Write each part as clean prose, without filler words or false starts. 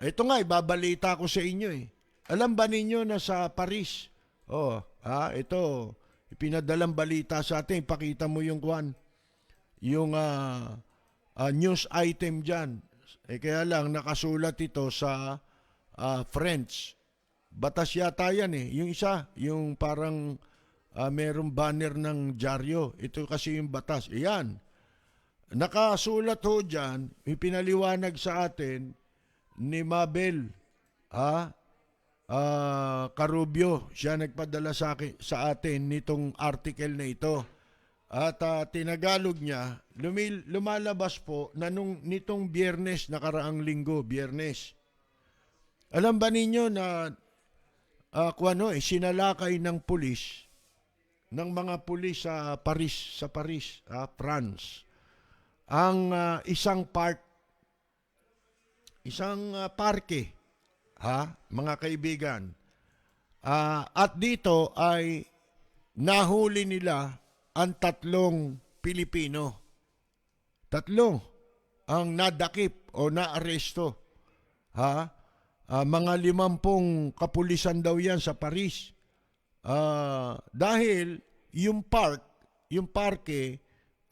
Ito nga, ibabalita ko sa inyo eh. Alam ba ninyo na sa Paris, ito, ipinadalang balita sa atin, ipakita mo yung news item dyan. Kaya lang, nakasulat ito sa French. Batas yata yan eh. Yung isa, yung parang merong banner ng dyaryo. Ito kasi yung batas. Iyan. Nakasulat ho dyan, ipinaliwanag sa atin ni Mabel Carubio. Siya nagpadala sa atin nitong article na ito. At tinagalog niya, lumalabas po na nitong Biyernes, nakaraang linggo, Biyernes. Alam ba ninyo na sinalakay ng pulis, ng mga pulis sa Paris, France, ang isang parke, mga kaibigan. At dito ay nahuli nila ang 3 Pilipino. 3 ang nadakip o naaresto. Mga 50 kapulisan daw yan sa Paris. Dahil yung parke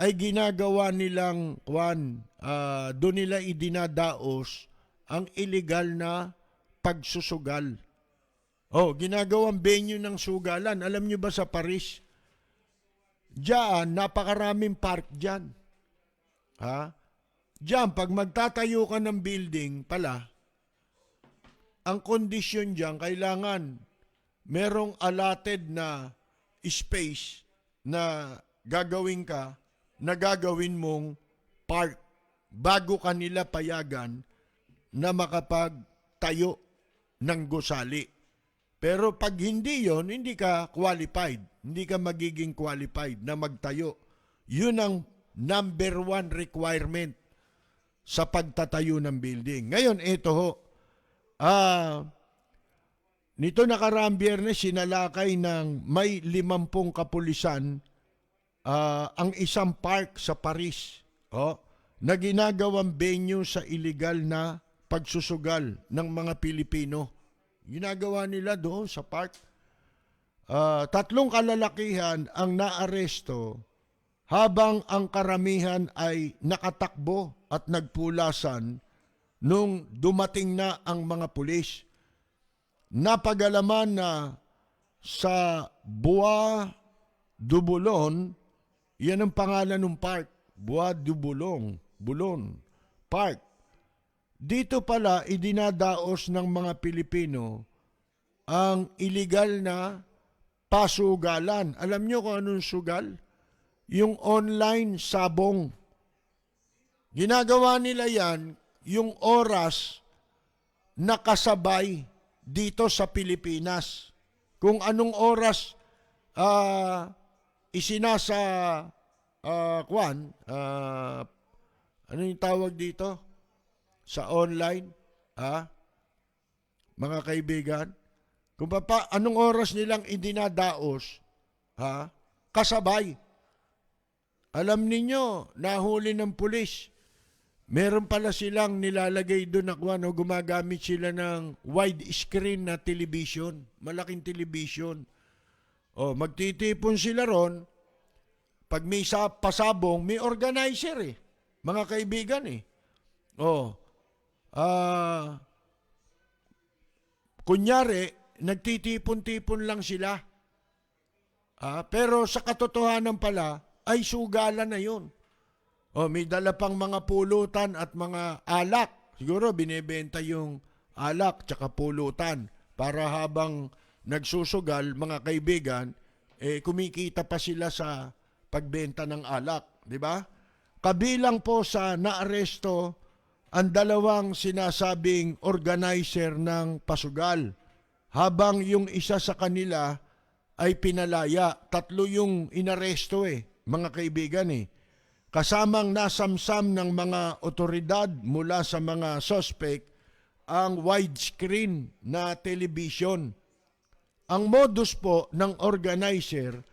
ay ginagawa nilang doon nila idinadaos ang illegal na pagsusugal. Ginagawang venue ng sugalan. Alam nyo ba sa Paris? Diyan, napakaraming park dyan. Diyan, pag magtatayo ka ng building pala, ang kondisyon diyan, kailangan merong allotted na space na gagawin mong park bago kanila payagan na makapagtayo ng gusali. Pero pag hindi yon, hindi ka qualified. Hindi ka magiging qualified na magtayo. Yun ang number 1 requirement sa pagtatayo ng building. Ngayon, ito ho. Nito nakaraang Biyernes, sinalakay ng may 50 kapulisan ang isang park sa Paris na ginagawang venue sa illegal na pagsusugal ng mga Pilipino. Ginagawa nila doon sa park. 3 kalalakihan ang naaresto habang ang karamihan ay nakatakbo at nagpulasan nung dumating na ang mga pulis. Napagalaman na sa Bois du Boulogne, yan ang pangalan ng park, Bois du Boulogne Park. Dito pala idinadaos ng mga Pilipino ang illegal na pasugalan. Alam nyo kung anong sugal? Yung online sabong. Ginagawa nila yan, yung oras na kasabay dito sa Pilipinas. Kung anong oras isinasa ano yung tawag dito? Sa online, mga kaibigan, kung anong oras nilang idinadaos, kasabay. Alam ninyo, nahuli ng pulis. Meron pala silang nilalagay doon na gumagamit sila ng widescreen na television, malaking television. Magtitipon sila ron, pag may pasabong, may organizer mga kaibigan kunyari, nagtitipon-tipon lang sila. Pero sa katotohanan pala, ay sugalan na yun. May dala pang mga pulutan at mga alak. Siguro binebenta yung alak tsaka pulutan para habang nagsusugal, mga kaibigan, kumikita pa sila sa pagbenta ng alak. Diba? Kabilang po sa naaresto ang 2 sinasabing organizer ng pasugal, habang yung isa sa kanila ay pinalaya. 3 yung inaresto mga kaibigan Kasamang nasamsam ng mga otoridad mula sa mga suspect ang widescreen na television. Ang modus po ng organizer,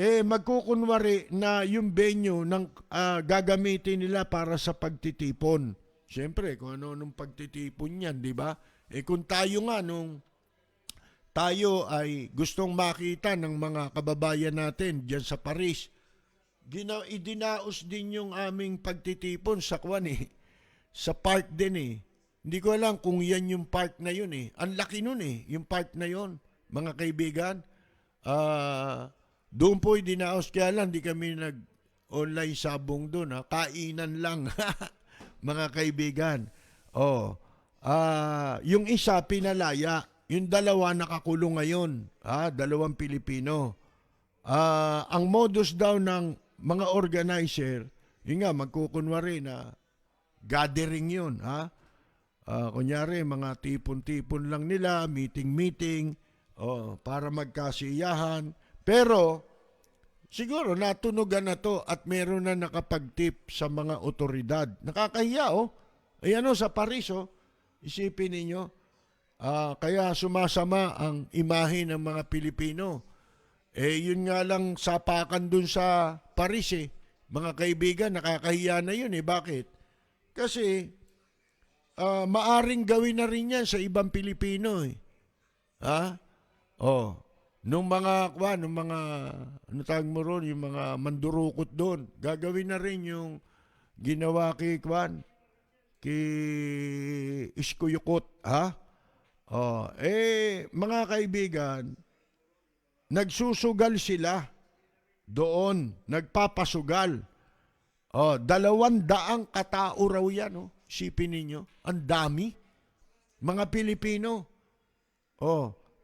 magkukunwari na yung venue ng gagamitin nila para sa pagtitipon. Siyempre, kung ano nung pagtitipon yan, di ba? Kung tayo nga tayo ay gustong makita ng mga kababayan natin diyan sa Paris, idinaos din yung aming pagtitipon sa sa park din Hindi ko alam kung yan yung park na yun Ang laki nun yung park na yun, mga kaibigan. Doon po idinaos, kaya lang di kami nag-online sabong doon. Kainan lang, mga kaibigan. Yung isa pinalaya, yung dalawa nakakulong ngayon, dalawang Pilipino. Ang modus daw ng mga organizer, yun nga, magkukunwari na gathering yun, kunyari, mga tipon-tipon lang nila, meeting-meeting, para magkasiyahan. Pero, siguro natunugan na to at meron na nakapag-tip sa mga otoridad. Nakakahiya, Ayan sa Paris, isipin ninyo. Kaya sumasama ang imahe ng mga Pilipino. Yun nga lang sapakan dun sa Paris Mga kaibigan, nakakahiya na yun Bakit? Kasi, maaring gawin na rin yan sa ibang Pilipino nung mga ano tawag mo ron, yung mga mandurukot doon, gagawin na rin yung ginawa kay Iskuyukot, mga kaibigan, nagsusugal sila doon, nagpapasugal. 200 katao raw yan, Sipin ninyo, ang dami. Mga Pilipino.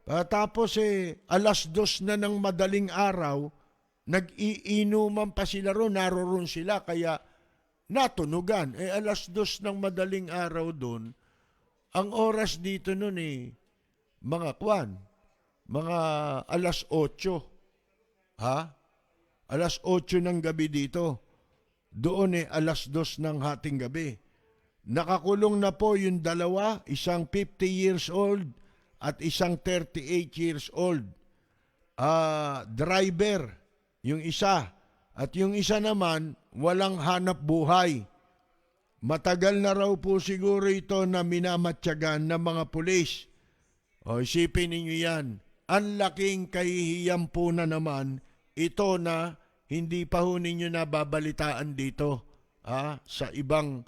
Tapos 2:00 na ng madaling araw, nag-iinuman pa sila ron, naroon sila, kaya natunugan. 2:00 ng madaling araw doon, ang oras dito nun mga 8:00. 8:00 ng gabi dito. Doon 2:00 ng hating gabi. Nakakulong na po yung dalawa, isang 50 years old at isang 38 years old. Driver, yung isa. At yung isa naman, walang hanap buhay. Matagal na raw po siguro ito na minamatyagan ng mga pulis. Isipin ninyo yan. Ang laking kahihiyan po na naman ito na hindi pa ho ninyo nababalitaan dito sa ibang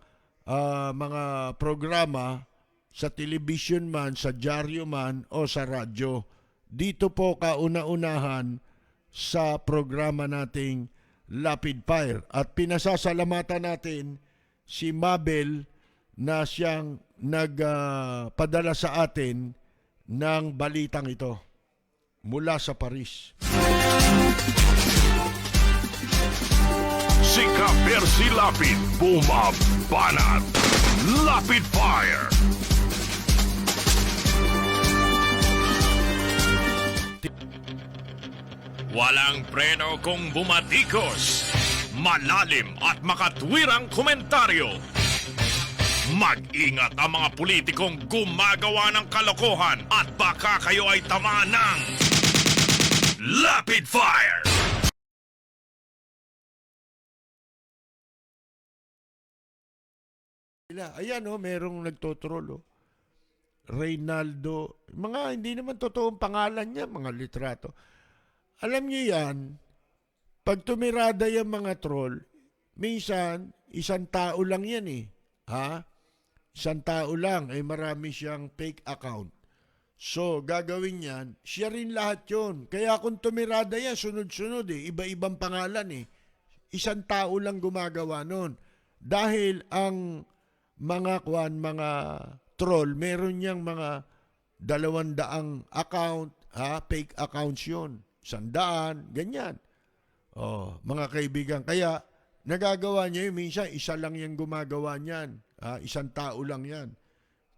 mga programa, sa television man, sa dyaryo man, o sa radyo. Dito po kauna-unahan sa programa nating Lapid Fire. At pinasasalamatan natin si Mabel na siyang nagpadala sa atin ng balitang ito mula sa Paris. Si Kapersi Lapid, bumabanat. Lapid Fire. Walang preno kung bumatikos. Malalim at makatwirang komentaryo. Mag-ingat ang mga politikong gumagawa ng kalokohan at baka kayo ay tamaan ng Lapid Fire. Ayan merong nagtotroll Reynaldo. Mga hindi naman totoong pangalan niya, mga litrato. Alam niyo yan, pag tumirada yung mga troll, minsan, isang tao lang yan Isang tao lang, marami siyang fake account. So, gagawin yan, siya rin lahat yun. Kaya kung tumirada yan, sunod-sunod iba-ibang pangalan Isang tao lang gumagawa nun. Dahil ang mga troll, meron niyang mga 200 account, fake accounts yun. 100, ganyan. Mga kaibigan, kaya nagagawa niya minsan isa lang yung gumagawa niyan. Isang tao lang yan.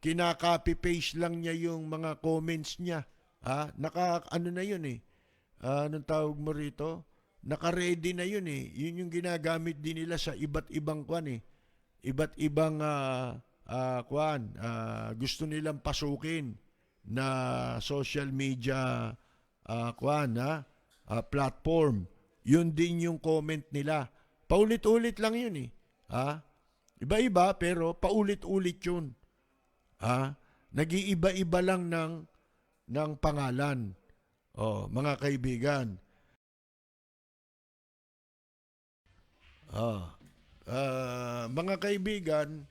Kinaka-copy-paste lang niya yung mga comments niya. Ano na yun anong tawag mo rito? Naka-ready na yun Yun yung ginagamit din nila sa iba't ibang iba't ibang gusto nilang pasukin na social media platform. Yun din yung comment nila. Paulit-ulit lang yun Iba-iba pero paulit-ulit yun. Nag-iiba-iba lang ng pangalan. Mga kaibigan. Mga kaibigan,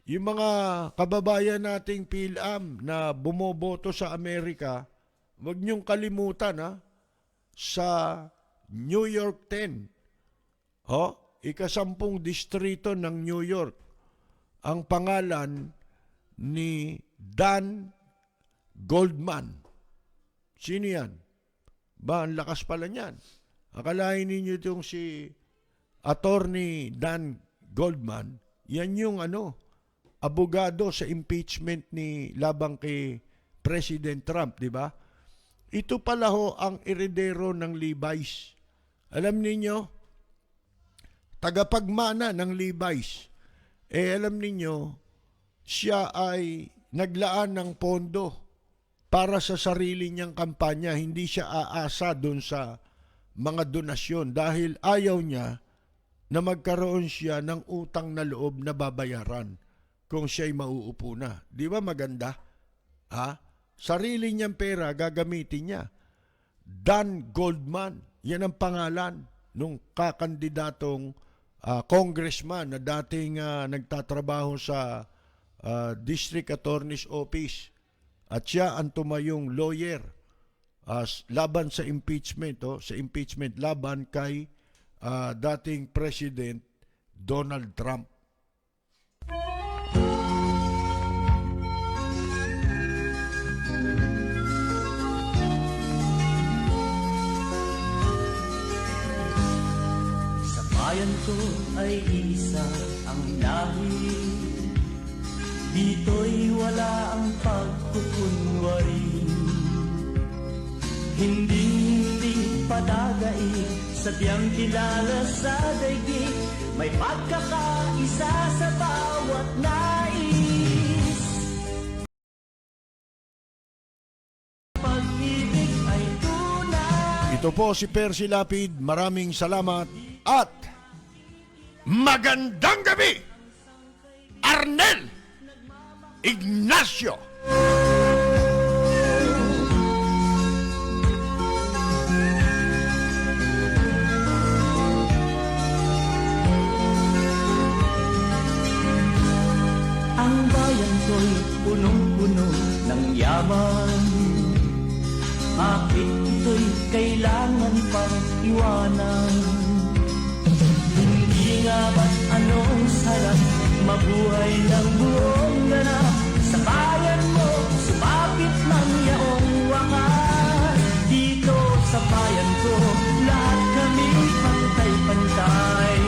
yung mga kababayan nating PhilAm na bumoboto sa Amerika, huwag niyong kalimutan sa New York 10. Ika-10 distrito ng New York. Ang pangalan ni Dan Goldman. Sino yan? Ang lakas pala niyan. Akalain ninyo itong si Attorney Dan Goldman, yan yung abogado sa impeachment ni labang kay President Trump, di ba? Ito pala ho ang eredero ng Levi's. Alam ninyo, tagapagmana ng Levi's. Alam ninyo, siya ay naglaan ng pondo para sa sarili niyang kampanya. Hindi siya aasa doon sa mga donasyon dahil ayaw niya na magkaroon siya ng utang na loob na babayaran kung siya'y mauupo na. Di ba maganda? Sarili niyang pera gagamitin niya. Dan Goldman, yan ang pangalan nung kakandidatong congressman na dating nagtatrabaho sa District Attorney's Office. At siya ang tumayong lawyer laban sa impeachment, sa impeachment laban kay dating President Donald Trump. Sa bayan ko ay isa ang lahi, dito'y wala ang pagkukunwari. Hindi padagay, sadyang kilala sa daigdig, may pagkakaisa sa bawat nais. Pag-ibig ay tunay. Ito po si Percy Lapid. Maraming salamat at magandang gabi, Arnel Ignacio. Ang bayan ko'y punong-puno ng yaman, bakit ito'y kailangan pang iwanan? Hindi nga ba't anong sarap mabuhay ng buong ganap sa bayan mo, sumapit ng yaong wakas. Dito sa bayan ko, lahat kami pantay-pantay,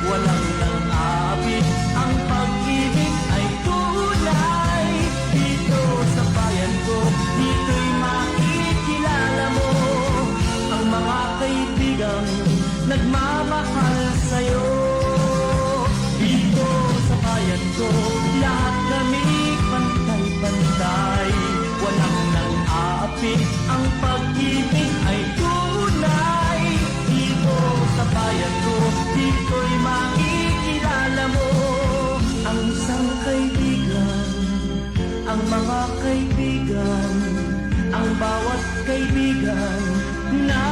walang nang-aabit, ang pag-ibig ay tunay. Dito sa bayan ko, dito'y makikilala mo ang mga kaibigang nagmamahal sa'yo. Dito sa bayan ko, lahat kami pantay-pantay, walang nang-aapit, ang pag-ibig ay tunay. Dito sa bayan ko, dito'y makikilala mo ang isang kaibigan, ang mga kaibigan, ang bawat kaibigan na